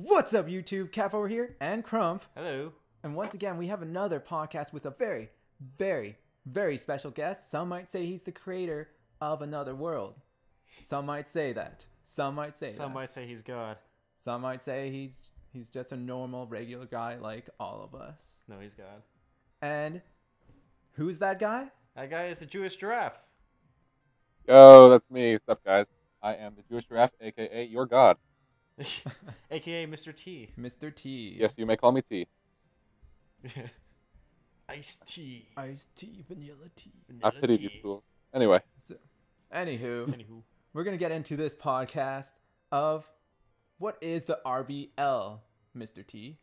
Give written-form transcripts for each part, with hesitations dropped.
What's up, YouTube? Kap over here and Crump. Hello. And once again, we have another podcast with a very, very, very special guest. Some might say he's the creator of another world. Some might say that. Some might say Some might say he's God. Some might say he's just a normal, regular guy like all of us. No, he's God. And who's that guy? That guy is the Jewish giraffe. Yo, that's me. What's up, guys? I am the Jewish giraffe, aka your god. AKA Mr. T. Mr. T. Yes, you may call me T. Iced tea. Iced tea, vanilla tea. I pity these fools. Anyway. So, anywho, we're going to get into this podcast of what is the RBL, Mr. T?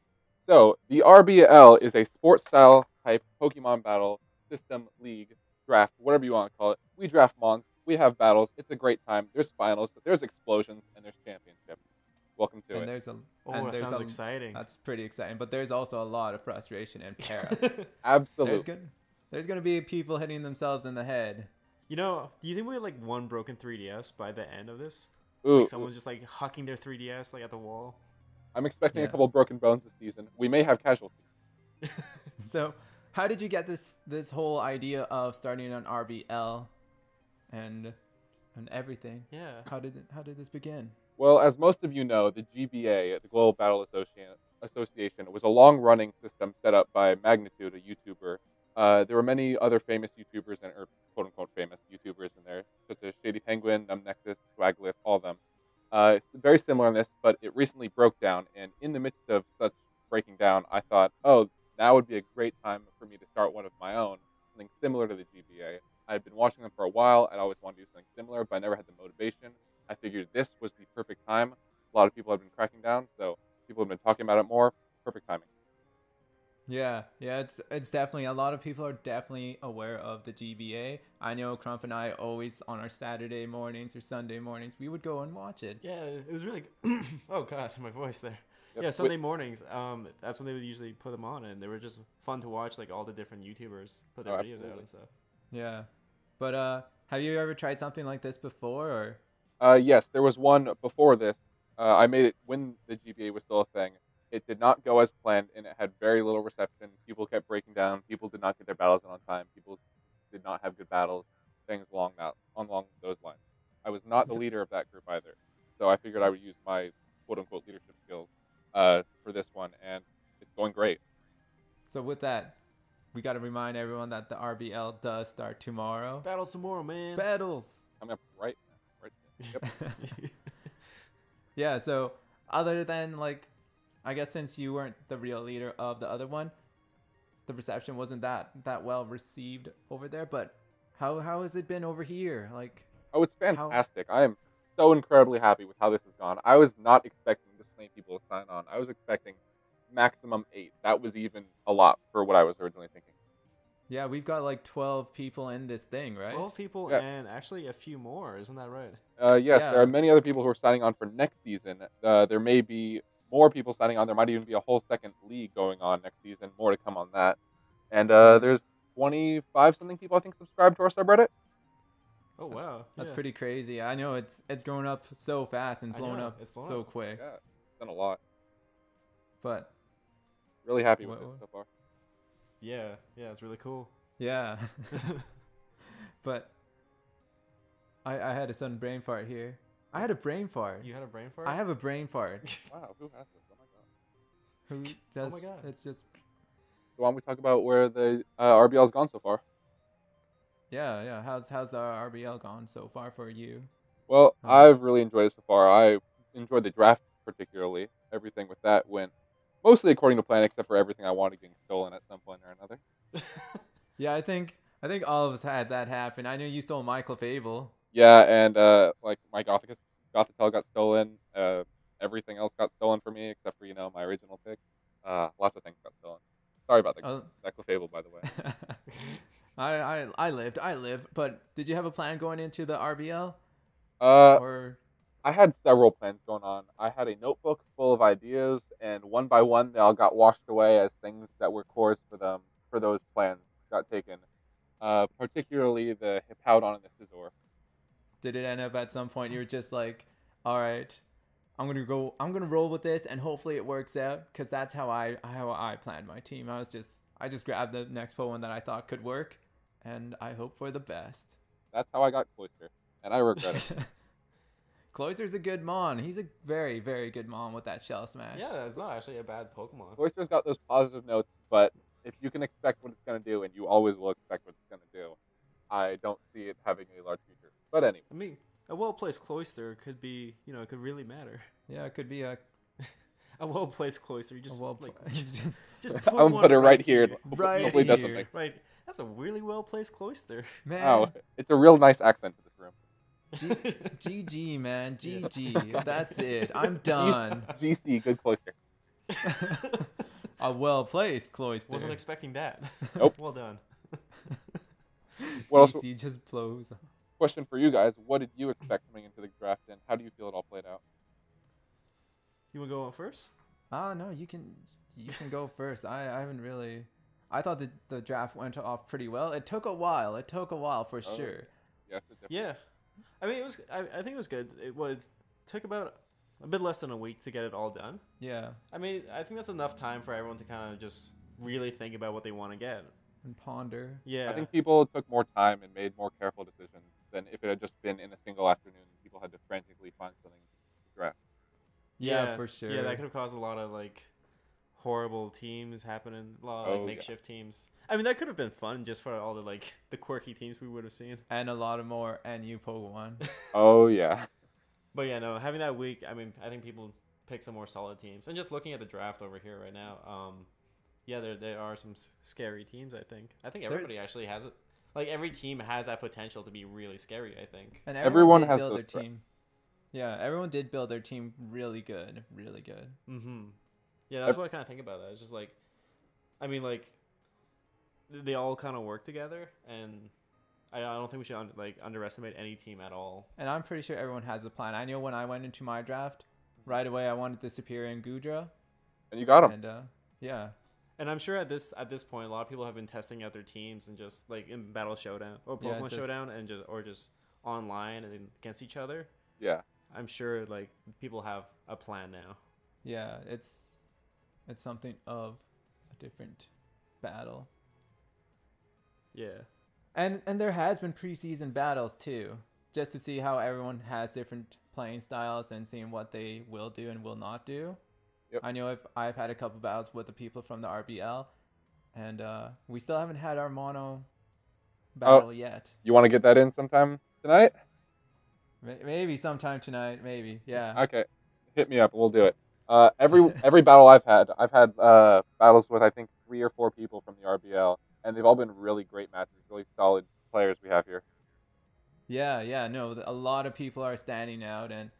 So, the RBL is a sports-style type Pokemon battle system league draft, whatever you want to call it. We draft mons. We have battles. It's a great time. There's finals. There's explosions. And there's championships. Welcome to it. That sounds exciting. That's pretty exciting. But there's also a lot of frustration and chaos. Absolutely. There's going to be people hitting themselves in the head. You know, do you think we had like one broken 3DS by the end of this? Ooh, like someone's just like hucking their 3DS like at the wall. I'm expecting a couple broken bones this season. We may have casualties. So, how did you get this whole idea of starting an RBL and everything? Yeah. How did this begin? Well, as most of you know, the GBA, the Global Battle Association, was a long-running system set up by Magnitude, a YouTuber. There were many other famous YouTubers, or quote-unquote famous YouTubers in there, such as Shady Penguin, Numbnexus, Swaglift, all of them. It's very similar in this, but it recently broke down, and in the midst of such breaking down, I thought, oh, now would be a great time for me to start one of my own, something similar to the GBA. I had been watching them for a while, I'd always wanted to do something similar, but I never had the motivation. I figured this was the perfect time. A lot of people have been cracking down, so people have been talking about it more. Perfect timing. Yeah, it's definitely, a lot of people are definitely aware of the GBA. I know Crump and I always, on our Saturday mornings or Sunday mornings, we would go and watch it. Yeah, it was really oh god, my voice there. Yep. Yeah, Sunday mornings, that's when they would usually put them on, and they were just fun to watch, like all the different YouTubers put their videos out and stuff. Yeah, but have you ever tried something like this before, or? Yes, there was one before this. I made it when the GBA was still a thing. It did not go as planned, and it had very little reception. People kept breaking down. People did not get their battles in on time. People did not have good battles. Things along those lines. I was not the leader of that group either, so I figured I would use my quote-unquote leadership skills for this one, and it's going great. So with that, we got to remind everyone that the RBL does start tomorrow. Battles tomorrow, man. Battles. I'm up right. Yep. Yeah, so other than, like, I guess since you weren't the real leader of the other one, the reception wasn't that well received over there, but how has it been over here? Like, oh, it's fantastic. I am so incredibly happy with how this has gone. I was not expecting this many people to sign on. I was expecting maximum 8. That was even a lot for what I was originally thinking. Yeah, we've got like 12 people in this thing, right? 12 people, yeah. And actually a few more, isn't that right? Yes, Yeah. there are many other people who are signing on for next season. There may be more people signing on. There might even be a whole second league going on next season. More to come on that. And there's 25-something people, I think, subscribe to our subreddit. Oh, wow. That's pretty crazy. I know it's grown up so fast and blown up it's blown so up. quick. Yeah, it's done a lot. But really happy with it so far. Yeah, it's really cool. yeah. But I had a sudden brain fart here. I had a brain fart. You had a brain fart? I have a brain fart. Wow, who has this? Oh my god. Who does? Oh my god. It's just. So why don't we talk about where the RBL's gone so far? Yeah. How's the RBL gone so far for you? Well, I've really enjoyed it so far. I enjoyed the draft particularly. Everything with that went mostly according to plan, except for everything I wanted getting stolen at some point or another. Yeah, I think all of us had that happen. I know you stole my Clefable. Yeah, and like my Gothitelle got stolen. Everything else got stolen for me except for my original pick. Lots of things got stolen. Sorry about that Clefable, by the way. I lived. But did you have a plan going into the RBL? Or I had several plans going on. I had a notebook full of ideas, and one by one, they all got washed away as things that were cores for those plans got taken. Particularly the Hippowdon and the Scizor. Did it end up at some point you were just like, all right, I'm gonna roll with this, and hopefully it works out, because that's how I planned my team. I just grabbed the next Pokemon that I thought could work, and I hope for the best. That's how I got Cloyster, and I regret it. Cloyster's a good mon. He's a very, very good mon with that Shell Smash. Yeah, it's not actually a bad Pokemon. Cloyster's got those positive notes, but if you can expect what it's going to do, and you always will expect what it's going to do, I don't see it having a large future. But anyway. I mean, a well-placed Cloyster could be, it could really matter. Yeah, it could be a well-placed Cloyster. You just just I'll put it right here. Right Hopefully it does here. something. Right. That's a really well-placed Cloyster. Man. Oh, it's a real nice accent to this room. GG, man. GG. That's it. I'm done. GC, good Cloyster. A well-placed Cloyster. Wasn't expecting that. Nope. Well done. What else? GC just blows. Question for you guys: what did you expect coming into the draft, and how do you feel it all played out? You want to go on first? No, you can go first. I haven't really. I thought the draft went off pretty well. It took a while. For sure. Yes, it definitely. Yeah. I mean, it was. I think it was good. It took about a bit less than a week to get it all done. Yeah. I mean, I think that's enough time for everyone to kind of just really think about what they want to get. And ponder. Yeah. I think people took more time and made more careful decisions than if it had just been in a single afternoon. People had to frantically find something to draft. Yeah, for sure. Yeah, that could have caused a lot of horrible teams happening, a lot of makeshift teams. I mean, that could have been fun just for all the quirky teams we would have seen. And a lot of more NU Pokemon. Oh yeah. But yeah, no, having that week, I mean, I think people pick some more solid teams. And just looking at the draft over here right now, yeah, there are some scary teams. I think everybody actually has it. Every team has that potential to be really scary. I think. And everyone did has build those their team. Yeah, everyone did build their team really good, really good. Mm-hmm. Yeah, that's what I kind of think about that. It's just I mean, they all kind of work together, and I don't think we should underestimate any team at all. And I'm pretty sure everyone has a plan. I know when I went into my draft, right away I wanted the Superior and Gudra. And you got him. And yeah. And I'm sure at this point, a lot of people have been testing out their teams and just in Battle Showdown or Pokemon Showdown and just online and against each other. Yeah. I'm sure people have a plan now. Yeah, it's something of a different battle. Yeah. And there has been preseason battles too, just to see how everyone has different playing styles and seeing what they will do and will not do. Yep. I know I've had a couple battles with the people from the RBL, and we still haven't had our mono battle yet. You want to get that in sometime tonight? Maybe sometime tonight. Maybe, yeah. Okay, hit me up. We'll do it. Every battle I've had battles with I think 3 or 4 people from the RBL, and they've all been really great matches, really solid players we have here. Yeah. No, a lot of people are standing out, and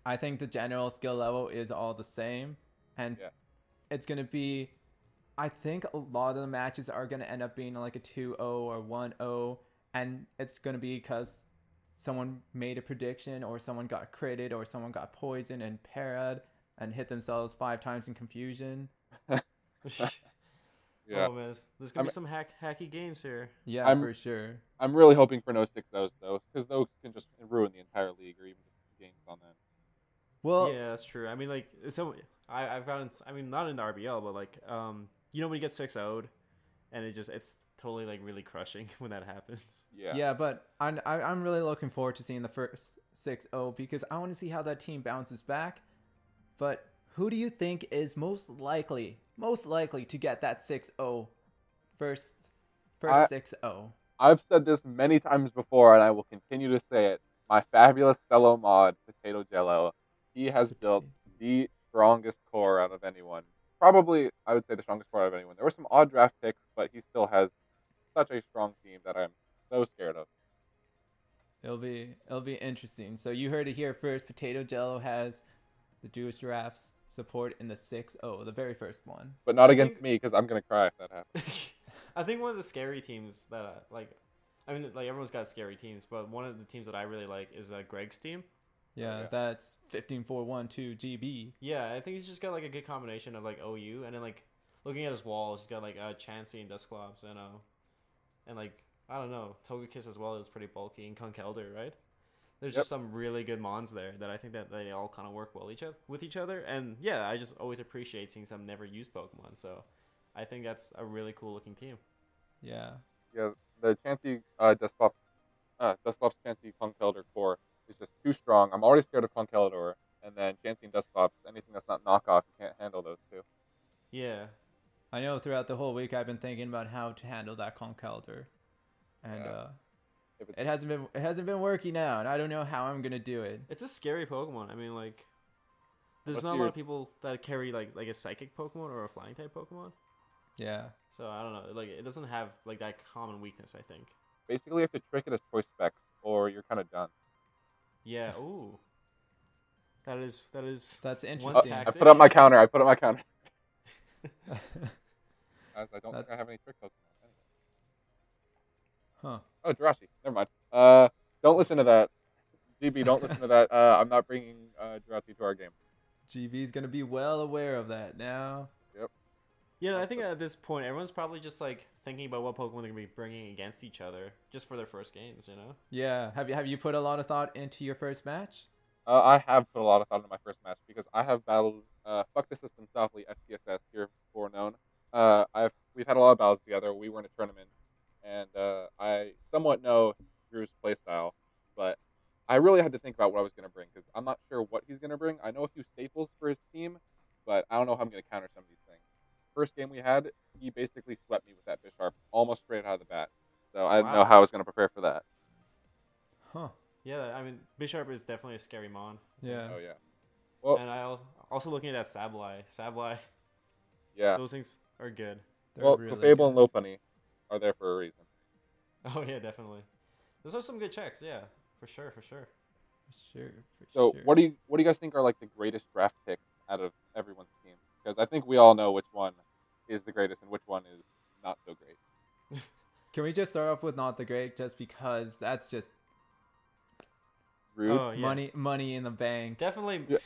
I think the general skill level is all the same, and it's gonna be. I think a lot of the matches are gonna end up being like a 2-0 or 1-0, and it's gonna be because someone made a prediction, or someone got critted, or someone got poisoned and parried and hit themselves 5 times in confusion. Yeah. Oh man, there's gonna be some hacky games here. Yeah, for sure. I'm really hoping for no 6-0s though, because those can just ruin the entire league or even just games on them. Well, yeah, that's true. I mean, I've gotten. I mean, not in the RBL, but when you get 6-0'd, and it's totally really crushing when that happens. Yeah. Yeah, but I'm really looking forward to seeing the first 6-0 because I want to see how that team bounces back. But who do you think is most likely to get that 6-0 first 6-0? I've said this many times before, and I will continue to say it. My fabulous fellow mod, Potato Jello, he has built the strongest core out of anyone. Probably, I would say the strongest core out of anyone. There were some odd draft picks, but he still has such a strong team that I'm so scared of. It'll be interesting. So you heard it here first. Potato Jello has the Jewish Giraffes support in the 6-0, the very first one. But not against me, because I'm gonna cry if that happens. I think one of the scary teams that everyone's got scary teams, but one of the teams that I really like is Greg's team. Yeah, that's 15-4-1-2 GB. Yeah, I think he's just got a good combination of OU, and then looking at his wall, he's got Chansey and Dusclops and I don't know, Togekiss as well is pretty bulky, and Conkeldurr, right? There's Yep. just some really good mons there that I think that they all kind of work well with each other. And yeah, I just always appreciate seeing some never used Pokemon. So I think that's a really cool looking team. Yeah. Yeah, the Chansey Dusclops Chansey Conkeldurr core is just too strong. I'm already scared of Conkeldurr, and then Chansey and Dusclops, anything that's not knockoff, you can't handle those two. Yeah. I know throughout the whole week I've been thinking about how to handle that Conkeldurr, and Yeah. If it's, it hasn't been working out, and I don't know how I'm gonna do it. It's a scary Pokemon. I mean, like, there's What's not a your- lot of people that carry like a psychic Pokemon or a flying type Pokemon. Yeah. So I don't know. Like, it doesn't have like that common weakness. I think. basically, you have to trick it as choice specs, or you're kind of done. Yeah. Ooh. That is That's one interesting. I tactic. put up my counter. As I don't think I That's have any trick Pokemon. Anyway. huh. Oh, Jirachi. Never mind. Don't listen to that. GB, don't listen to that. I'm not bringing Jirachi to our game. GV's gonna be well aware of that now. Yep. Yeah, I think at this point, everyone's probably just like thinking about what Pokemon they're gonna be bringing against each other just for their first games. You know. Yeah. Have you put a lot of thought into your first match? I have put a lot of thought into my first match because I have battled Fuck the System Softly FTSS here before known. We've had a lot of battles together. We were in a tournament, and I somewhat know Drew's playstyle, but I really had to think about what I was going to bring because I'm not sure what he's going to bring. I know a few staples for his team, but I don't know how I'm going to counter some of these things. First game we had, he basically swept me with that Bisharp almost straight out of the bat, so I didn't know Wow. how I was going to prepare for that. Huh. Yeah, I mean, Bisharp is definitely a scary mon. Yeah. Oh yeah, well And also looking at that Sableye. Sableye, yeah. those things are good. They're Well, really Clefable and good. Lopunny are there for a reason. Oh yeah, definitely. Those are some good checks. Yeah, for sure, for sure. For sure. For So sure. what do you guys think are like the greatest draft picks out of everyone's team? Because I think we all know which one is the greatest and which one is not so great. Can we just start off with not the great, just because that's just Rude. Oh yeah, money in the bank. definitely. Yeah.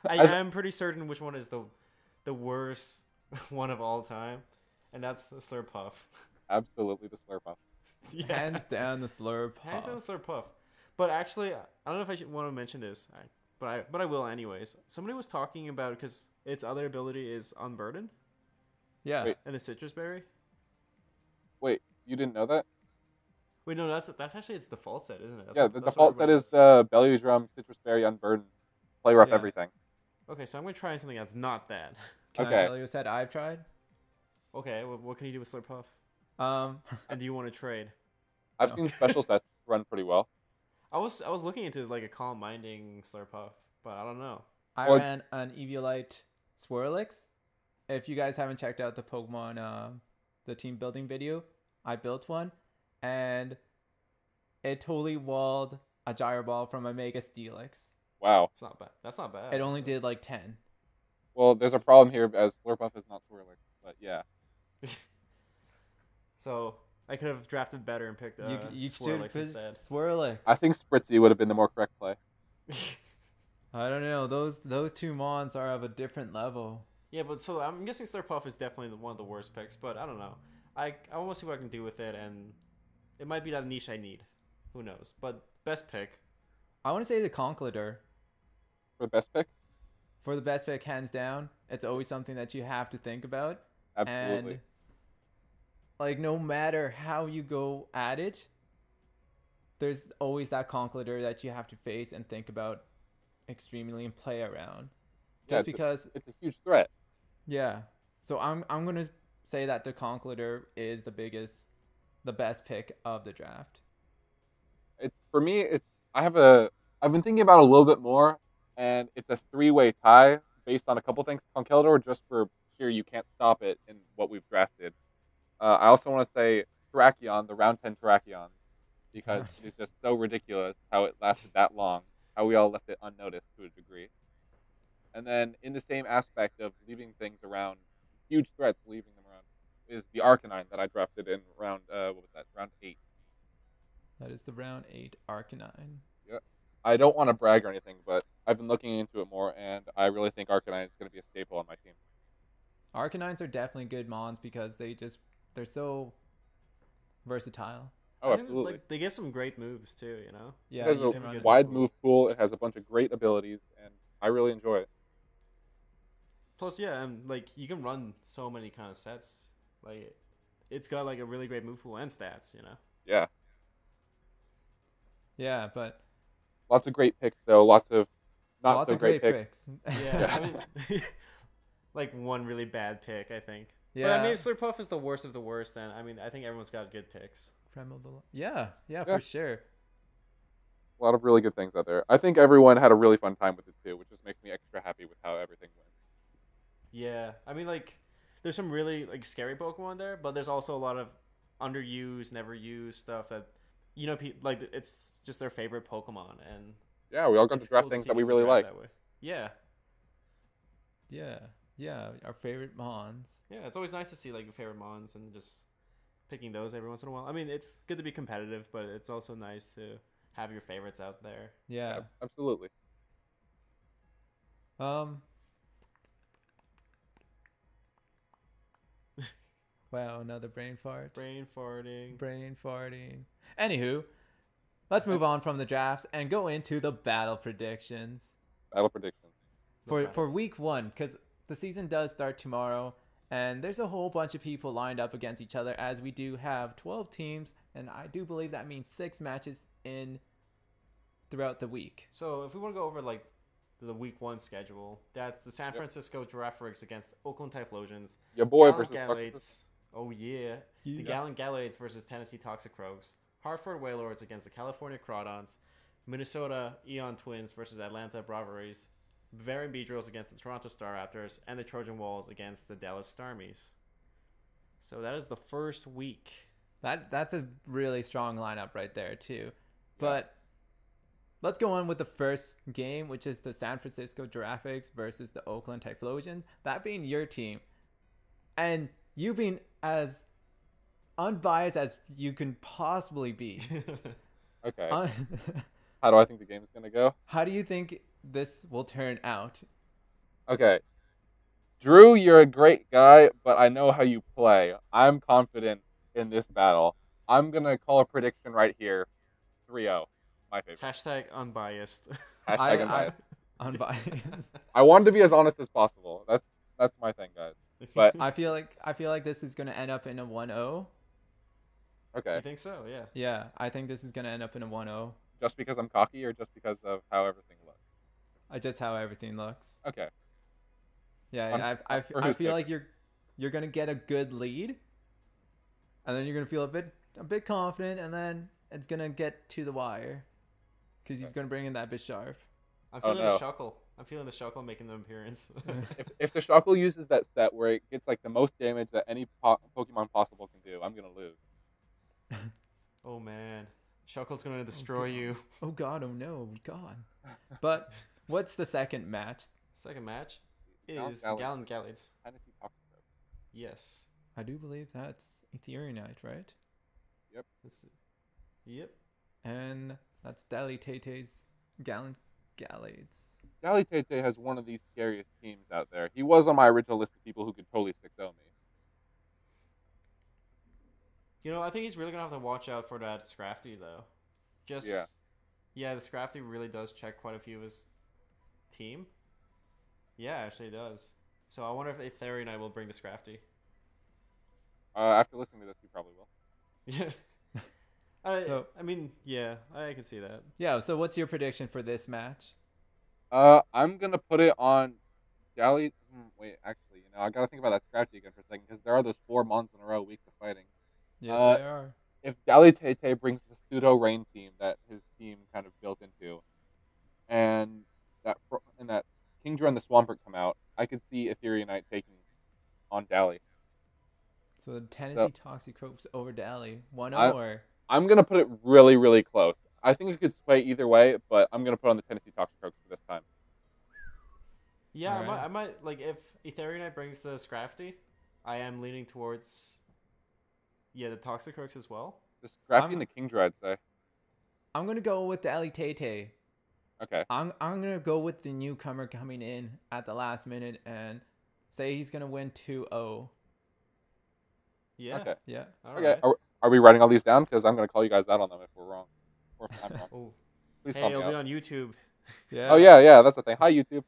I'm pretty certain which one is the worst one of all time, and that's Slurpuff. Absolutely the Slurpuff. Yeah. Hands down the Slurp. Hands down Slurpuff. But actually, I don't know if I should want to mention this, but I will anyways. Somebody was talking about because its other ability is Unburden Yeah. Wait. and a Citrus Berry. Wait, you didn't know that? Wait, no, that's actually its default set, isn't it? That's Yeah, what- the that's what default set everybody is Belly Drum, Citrus Berry, Unburden, Play Rough, Yeah. everything. does. Okay, so I'm gonna try something that's not that. Can Okay. I tell you a set I've tried? Okay, what can you do with Slurpuff? Um, And do you want to trade? I've No. seen special sets run pretty well. I was looking into like a calm minding Slurpuff, but I don't know. I Well- ran an Eviolite Swirlix. If you guys haven't checked out the Pokemon, the team building video, I built one, and it totally walled a Gyro Ball from a Mega Steelix. Wow. It's not bad. That's not bad. It only did like 10. Well, there's a problem here as Slurpuff is not Swirling, but yeah. So I could have drafted better and picked You Swirlix should instead. Swirlix. I think Spritzy would have been the more correct play. I don't know. Those two mons are of a different level. Yeah, but so I'm guessing Slurpuff is definitely one of the worst picks, but I don't know. I want to see what I can do with it, and it might be that niche I need. Who knows? But best pick. I want to say the Conkeldurr. For the best pick? For the best pick, hands down. It's always something that you have to think about. Absolutely. And like no matter how you go at it, there's always that Conkeldurr that you have to face and think about extremely and play around. Yeah, Just because it's a huge threat. yeah. So I'm gonna say that the Conkeldurr is the best pick of the draft. For me, I've been thinking about it a little bit more, and it's a three-way tie based on a couple things. Conkeldurr, just for sheer you can't stop it in what we've drafted. I also want to say Terrakion, the round 10 Terrakion, because it's just so ridiculous how it lasted that long, how we all left it unnoticed to a degree. And then in the same aspect of leaving things around, huge threats leaving them around, is the Arcanine that I drafted in round, round 8. That is the round 8 Arcanine. I don't want to brag or anything, but I've been looking into it more, and I really think Arcanine is going to be a staple on my team. Arcanines are definitely good mons because they're so versatile. Oh, I think absolutely. like they give some great moves too. You know. It Yeah, has you a can run. wide move pool. It has a bunch of great abilities, and I really enjoy it. Plus, yeah, and like you can run so many kind of sets. Like it's got like a really great move pool and stats. You know. Yeah, Yeah, but lots of great picks though. Lots of not lots so of great great picks. picks. Yeah, Yeah. I mean, like one really bad pick, I think. But I Yeah. mean, if Slurpuff is the worst of the worst, then I mean, I think everyone's got good picks. Yeah, yeah, Yeah, for sure. a lot of really good things out there. I think everyone had a really fun time with it too, which just makes me extra happy with how everything went. Yeah, I mean, like, there's some really like scary Pokemon there, but there's also a lot of underused, never used stuff that like it's just their favorite Pokemon, and Yeah, we all got to it's draft cool to things see that we people really draft like. that way. Yeah, Yeah, yeah, our favorite Mons. yeah, it's always nice to see like your favorite Mons and just picking those every once in a while. I mean, it's good to be competitive, but it's also nice to have your favorites out there. Yeah, Yeah. absolutely. Um. Wow, another brain fart. Brain farting. Brain farting. Anywho, let's move on from the drafts and go into the battle predictions Battle predictions. for week 1, because the season does start tomorrow, and there's a whole bunch of people lined up against each other, as we do have 12 teams, and I do believe that means 6 matches in throughout the week. So if we want to go over like the week 1 schedule, that's the San Francisco Giraffes against Oakland Typhlosions. Your boy Gallant versus Gallades. Oh yeah. The Yeah. Gallant Gallades versus Tennessee Toxicroaks. Hartford Wailords against the California Crawdons. Minnesota Eon Twins versus Atlanta Braveries. Bavarian Beedrills against the Toronto Star Raptors. And the Trojan Walls against the Dallas Starmies. So that is the first week. That's a really strong lineup right there too. But let's go on with the first game, which is the San Francisco Giraffes versus the Oakland Typhlosions. That being your team, and you being as unbiased as you can possibly be. Okay. Uh, How do I think the game is gonna go? how do you think this will turn out? Okay. Drew, you're a great guy, but I know how you play. I'm confident in this battle. I'm gonna call a prediction right here. 3-0. My favorite. Hashtag unbiased. Hashtag unbiased. Unbiased. I wanted to be as honest as possible. That's my thing, guys. But I feel like this is gonna end up in a 1-0. okay. You think so? Yeah. Yeah, I think this is gonna end up in a 1-0. Just because I'm cocky or just because of how everything looks? Just how everything looks. Okay. Yeah, I for I whose feel pick? like you're gonna get a good lead, and then you're gonna feel a bit confident, and then it's gonna get to the wire, because he's gonna bring in that Bisharp. I'm Oh, feeling no. the Shuckle. I'm feeling the Shuckle making an appearance. If the Shuckle uses that set where it gets like the most damage that any Pokemon possible can do, I'm gonna lose. Oh man, Shuckle's gonna destroy you. Oh God! Oh no! God! But what's the second match? Second match Gallant is the Gallades. Gallant Gallades. Tennessee Toxicroak. Yes. I do believe that's Ethereumite, right? That's it. Yep. And that's Dally Tay-Tay's Gallant Gallades. Dalitete has one of the scariest teams out there. He was on my original list of people who could totally 6-0 me. You know, I think he's really gonna have to watch out for that Scrafty though. Just yeah, the Scrafty really does check quite a few of his team. Yeah, actually it does. So I wonder if Aetherianite will bring the Scrafty. After listening to this, he probably will. Yeah. I mean, yeah, I can see that. Yeah. So what's your prediction for this match? I'm gonna put it on Dali. Wait, actually, I gotta think about that Scratchy again for a second because there are those 4 months in a row weak to fighting. Yes, they are. If Dalitete brings the pseudo rain team that his team kind of built into, and that Kingdra and the Swampert come out, I could see Ethereumite taking on Dali. So the Tennessee Toxicroaks over Dally. 1-0 I- or? I'm gonna put it really, really close. I think it could sway either way, but I'm gonna put on the Tennessee Toxicroaks for this time. Yeah, Alright. I might like if Ethereanite brings the Scrafty, I am leaning towards the Toxicroaks as well. The Scrafty and the Kingdra, I'd say. I'm gonna go with Dally Tay-Tay. Okay. I'm gonna go with the newcomer coming in at the last minute and say he's gonna win 2-0. Yeah. Okay. Yeah. All Okay. right. Are we writing all these down? Because I'm going to call you guys out on them if we're wrong. Or if I'm wrong. Oh, Please hey, call me it'll be out. on YouTube. Yeah. Oh, yeah, that's the thing. Hi, YouTube.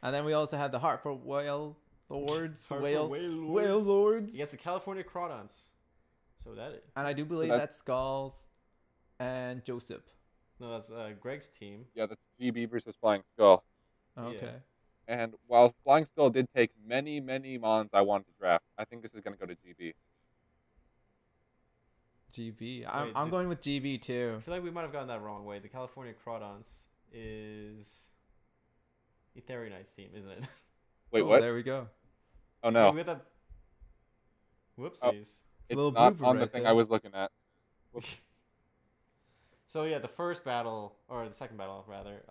And then we also had the Hartford Whale Lords. Hartford Whale Lords. Against the California Crawdons. So that is. And I do believe that's Skulls and Joseph. No, that's Greg's team. Yeah, that's GB versus Flying Skull. Okay. And while Flying Skull did take many, many mons I wanted to draft, I think this is going to go to GB. GB. I'm going with GB too. I feel like we might have gotten that wrong way. The California Crawdons is Ethereal Knight's team, isn't it? Wait, what? There we go. Oh, no. Yeah, we got that. Whoopsies. It's Little not blooper on the right thing there. I was looking at. So yeah, the first battle, or the second battle rather,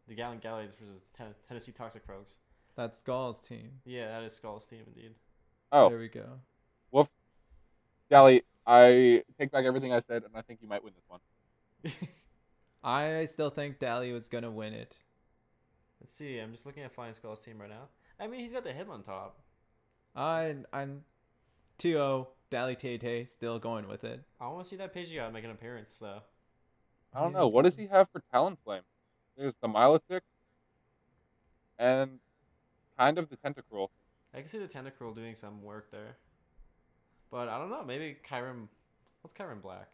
the Gallant Galleys versus Tennessee Toxic Croaks. That's Skull's team. Yeah, that is Skull's team indeed. Oh, There we go. whoop. Gally, I take back everything I said, and I think you might win this one. I still think Dally was gonna win it. Let's see. I'm just looking at Flying Skull's team right now. I mean, he's got the him on top. I'm 2-0 Dally Tay still going with it. I want to see that Pidgeot make an appearance though. I don't know. What does he have for Talonflame? There's the Milotic and kind of the Tentacruel. I can see the Tentacruel doing some work there. But I don't know. Maybe Kyurem. What's Kyurem Black?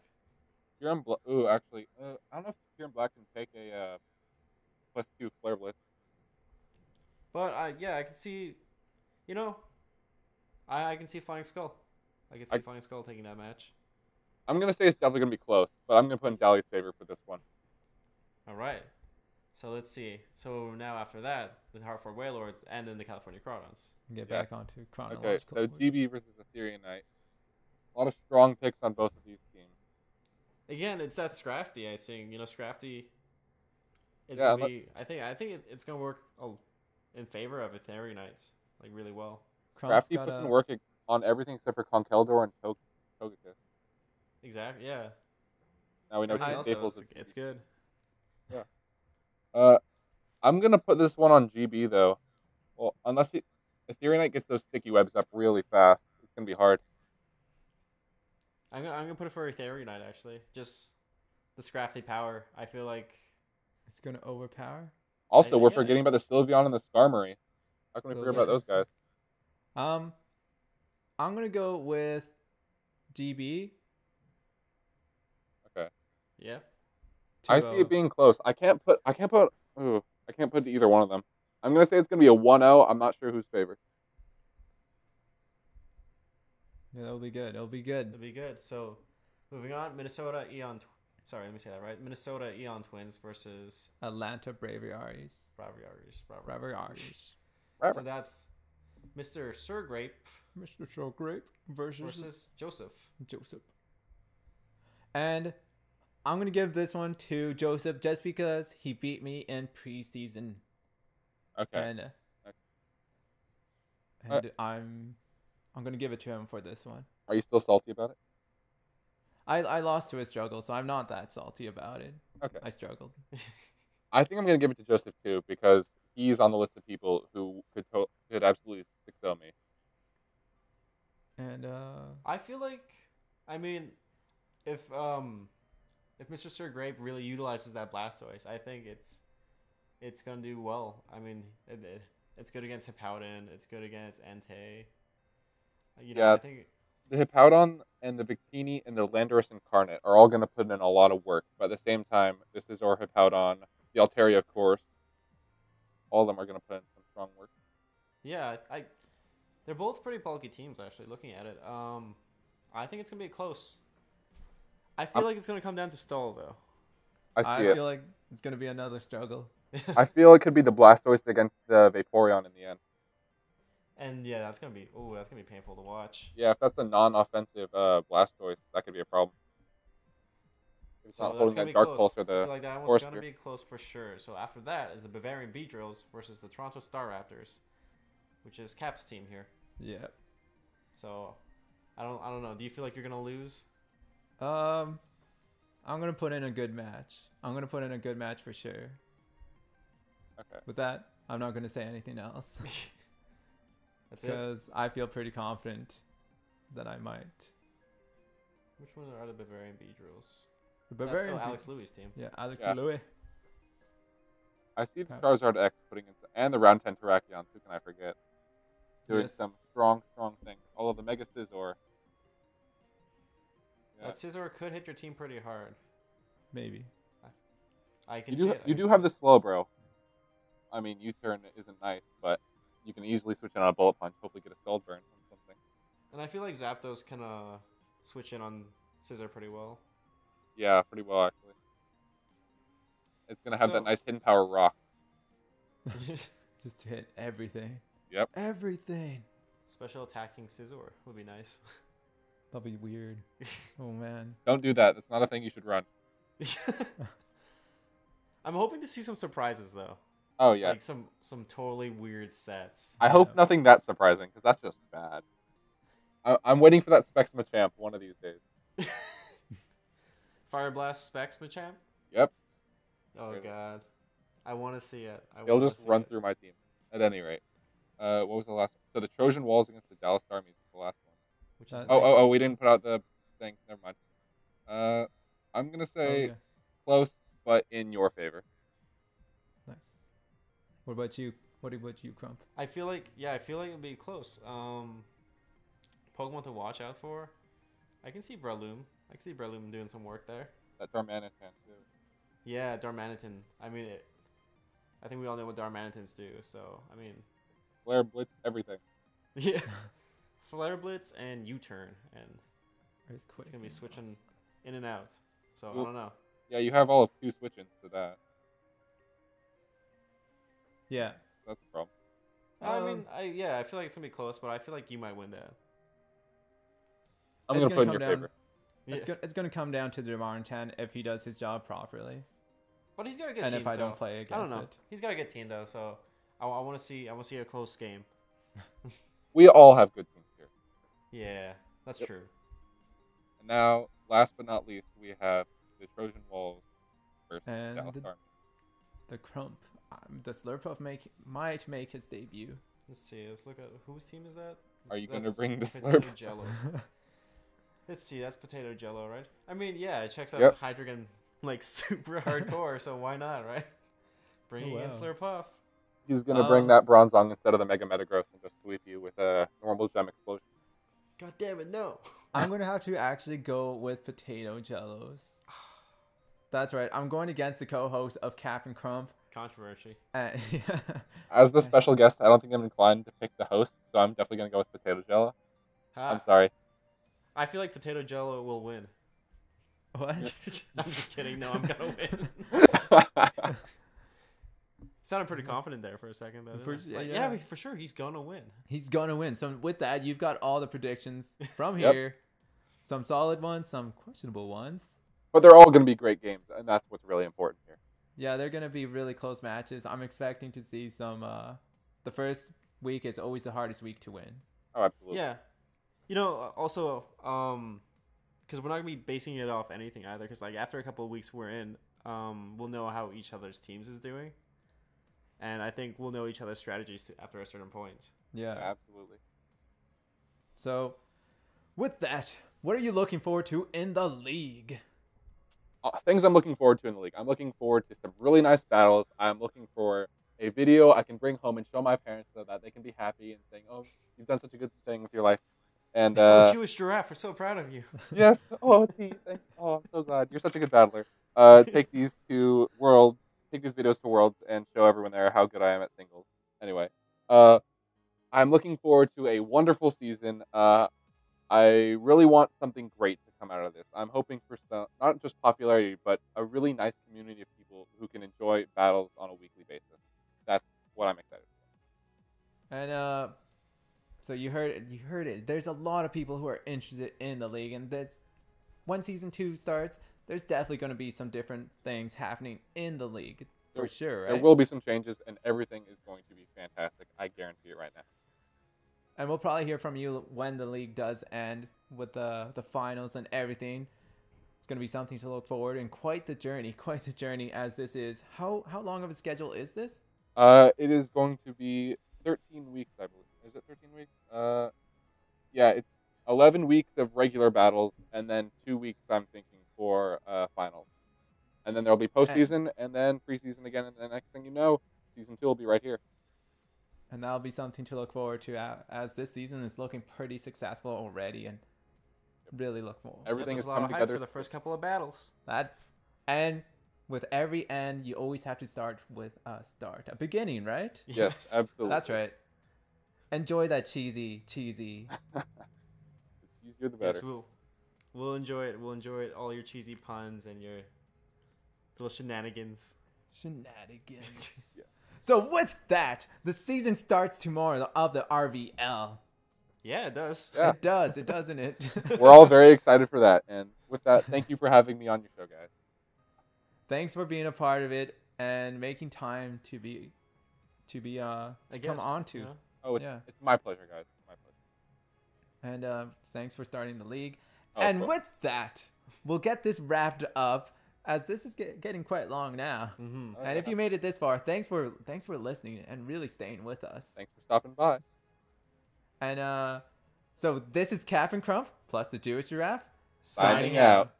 Kyurem Black. Ooh, actually, I don't know if Kyurem Black can take a +2 Flare Blitz. But yeah, I can see. You know, I can see Flying Skull. I can see Flying Skull taking that match. I'm going to say it's definitely going to be close, but I'm going to put in Dally's favor for this one. All right. So let's see. So now after that, the Hartford Wailords and then the California Crawdons. Get back onto chronological. Okay, so order. GB versus Ethereal Knight. A lot of strong picks on both of these teams. Again, it's that Scrafty. I think Scrafty is Yeah, gonna be. I think it's gonna work in favor of Ethereal Knights like really well. Crump's Crafty got puts a- in work on everything except for Conkeldor and Togekiss. Exactly. Yeah. Now we know Everything two else, staples. though, it's good. I'm gonna put this one on GB though. Well, unless Ethereal Knight gets those sticky webs up really fast, it's gonna be hard. I'm gonna put it for Ethereal Knight actually. Just the Scrafty power. I feel like It's gonna overpower. Also, we're yeah. forgetting about the Sylveon and the Skarmory. How can we Those forget are about those guys? I'm gonna go with GB. Okay. yeah. I see it being close. I can't put either one of them. I'm gonna say it's gonna be a 1-0. I'm not sure who's favored. Yeah, that'll be good. It'll be good. It'll be good. So, moving on, Minnesota Eon. Sorry, let me say that right. Minnesota Eon Twins versus Atlanta Braviaries. Braviaries. Right. So that's Mr. Sir Grape Mr. Showgrape versus Joseph. Joseph. And I'm gonna give this one to Joseph just because he beat me in preseason. Okay. And I'm gonna give it to him for this one. Are you still salty about it? I lost to a struggle, so I'm not that salty about it. Okay. I struggled. I think I'm gonna give it to Joseph too because he's on the list of people who could absolutely 6-0 me. And I feel like, I mean, if Mr. Sir Grape really utilizes that Blastoise, I think it's gonna do well. I mean, it's good against Hippowdon. It's good against Entei. Yeah. I think The Hippowdon and the Victini and the Landorus Incarnate are all going to put in a lot of work. But at the same time, this is our Hippowdon, the Altaria, of course. All of them are going to put in some strong work. yeah, they're both pretty bulky teams actually. Looking at it, I think it's gonna be close. I feel like it's gonna come down to stall though. I see it. feel like it's gonna be another struggle. I feel it could be the Blastoise against the Vaporeon in the end. And yeah, that's gonna be painful to watch. Yeah, if that's a non-offensive Blastoise, that could be a problem. If it's So not that's holding gonna that be Dark close. Pulse or I the feel like that one's Force gonna Spear. be close for sure. So after that is the Bavarian Beedrills versus the Toronto Star Raptors, which is Cap's team here. Yeah. So I don't know. Do you feel like you're gonna lose? I'm gonna put in a good match. I'm gonna put in a good match for sure. Okay. With that, I'm not gonna say anything else That's it. because I feel pretty confident that I might Which one are the Bavarian Beedrills? The That's Bavarian. Alex Louis' team. Yeah, Alex Yeah. Louis. I see the Crap. Charizard X and the Round 10 Terrakions. Who can I forget? Doing Yes. some strong things. All of the Mega Scizor. Yeah. That Scizor could hit your team pretty hard. Maybe. I can You see do it. you do have the Slowbro. I mean, U-turn isn't nice, but you can easily switch in on a Bullet Punch. Hopefully, get a Scald Burn on something. And I feel like Zapdos can switch in on Scizor pretty well. Yeah, pretty well actually. It's gonna have that So- nice hidden power rock. Just to hit everything. Yep. Everything. Special attacking Scizor would be nice. That'll be weird. Oh man. Don't do that. That's not a thing you should run. I'm hoping to see some surprises though. Oh yeah. Like some totally weird sets. I hope nothing that surprising because that's just bad. I'm waiting for that Specs Machamp one of these days. Fire Blast Specs Machamp? Yep. Oh Really. god. I want to see it. He'll wanna just see run it. through my team. At any rate. What was the last one? So the Trojan Walls against the Dallas Star Music, the last one. Which is Oh, we didn't put out the things. Never mind. I'm gonna say Okay. close, but in your favor. Nice. What about you? What about you, Crump? I feel like it'll be close. Pokemon to watch out for. I can see Breloom. I can see Breloom doing some work there. That Darmanitan too. Yeah, Darmanitan. I mean, I think we all know what Darmanitans do. So I mean, Flare Blitz, everything. yeah, Flare Blitz and U-turn, and It's quick. it's gonna be switching in and out. So Well- I don't know. Yeah, you have all of 2 switch-ins to that. Yeah. That's a problem. I mean, I feel like it's gonna be close, but I feel like you might win that. I'm It's gonna put in come your down- favor. Yeah. It's gonna come down to Darmanitan if he does his job properly, But he's got a good and team. if I so don't play against I don't know. it. He's got a good team though, so I want to see a close game. We all have good teams here. Yeah, that's Yep. true. And now, last but not least, we have the Trojan Walls versus And Dallas Star. The Crump. The Slurpuff might make his debut. Let's see. Let's look at whose team is that. Are you gonna That's bring the Potato Slurp? Jello. Let's see. That's Potato Jello, right? I mean, yeah, it checks out Yep. Hydreigon like super hardcore, so why not, right? Bringing in wow. Slurpuff. He's gonna bring Um, that Bronzong instead of the Mega Metagross and just sweep you with a normal Gem Explosion. God damn it, no. I'm gonna have to actually go with Potato Jellos. That's right. I'm going against the co-host of Kap and Crump. Controversy. And As the special guest, I don't think I'm inclined to pick the host, so I'm definitely gonna go with Potato Jello. I'm Ha. sorry. I feel like Potato Jello will win. what? I'm just kidding. No, I'm gonna win. Sounded pretty confident there for a second, though. For- didn't I? Like, yeah. for sure, he's gonna win. He's gonna win. So with that, you've got all the predictions from Yep. here. Some solid ones, some questionable ones. But they're all gonna be great games, and that's what's really important here. Yeah, they're gonna be really close matches. I'm expecting to see some. The first week is always the hardest week to win. Oh, absolutely. Yeah. You know, also, because we're not gonna be basing it off anything either. Because like after a couple of weeks we're in, we'll know how each other's teams is doing, and I think we'll know each other's strategies after a certain point. Yeah. Absolutely. So, with that, what are you looking forward to in the league? Things I'm looking forward to in the league. I'm looking forward to some really nice battles. I'm looking for a video I can bring home and show my parents so that they can be happy and saying, "Oh, you've done such a good thing with your life." And Oh, Jewish Giraffe, we're so proud of you. yes, oh, T, thanks. Oh, I'm so glad. You're such a good battler. Take these videos to Worlds and show everyone there how good I am at singles. Anyway, I'm looking forward to a wonderful season. I really want something great to come out of this. I'm hoping for some, not just popularity, but a really nice community of people who can enjoy battles on a weekly basis. That's what I'm excited for. And so you heard it. You heard it. There's a lot of people who are interested in the league, and that's when season 2 starts. There's definitely going to be some different things happening in the league for sure, right? There will be some changes, and everything is going to be fantastic. I guarantee it right now. And we'll probably hear from you when the league does end with the finals and everything. It's going to be something to look forward and quite the journey as this is. How long of a schedule is this? It is going to be 13 weeks, I believe. Is it 13 weeks? Yeah, it's 11 weeks of regular battles, and and then 2 weeks I'm thinking for finals, and then there'll be postseason, and then preseason again, and the next thing you know, season 2 will be right here. And that'll be something to look forward to as this season is looking pretty successful already, and really look forward. Everything There's is a lot coming of hype together for the first couple of battles. And with every end, you always have to start with a beginning, right? Yes, absolutely. That's right. Enjoy that cheesy. The cheesier the better. Yes, we'll enjoy it. We'll enjoy it. All your cheesy puns and your little shenanigans. Shenanigans. Yeah. So with that, the season starts tomorrow of the RVL. Yeah, it does. Yeah. It does, doesn't it? We're all very excited for that. And with that, thank you for having me on your show, guys. Thanks for being a part of it and making time to come on to. You know? Oh, Yeah. it's my pleasure, guys. It's my pleasure. And thanks for starting the league. Oh, and cool. with that, we'll get this wrapped up, as this is getting quite long now. Mm-hmm. Oh, And if you made it this far, thanks for listening and really staying with us. Thanks for stopping by. And so this is Kap and Crump plus the Jewish Giraffe Signing out.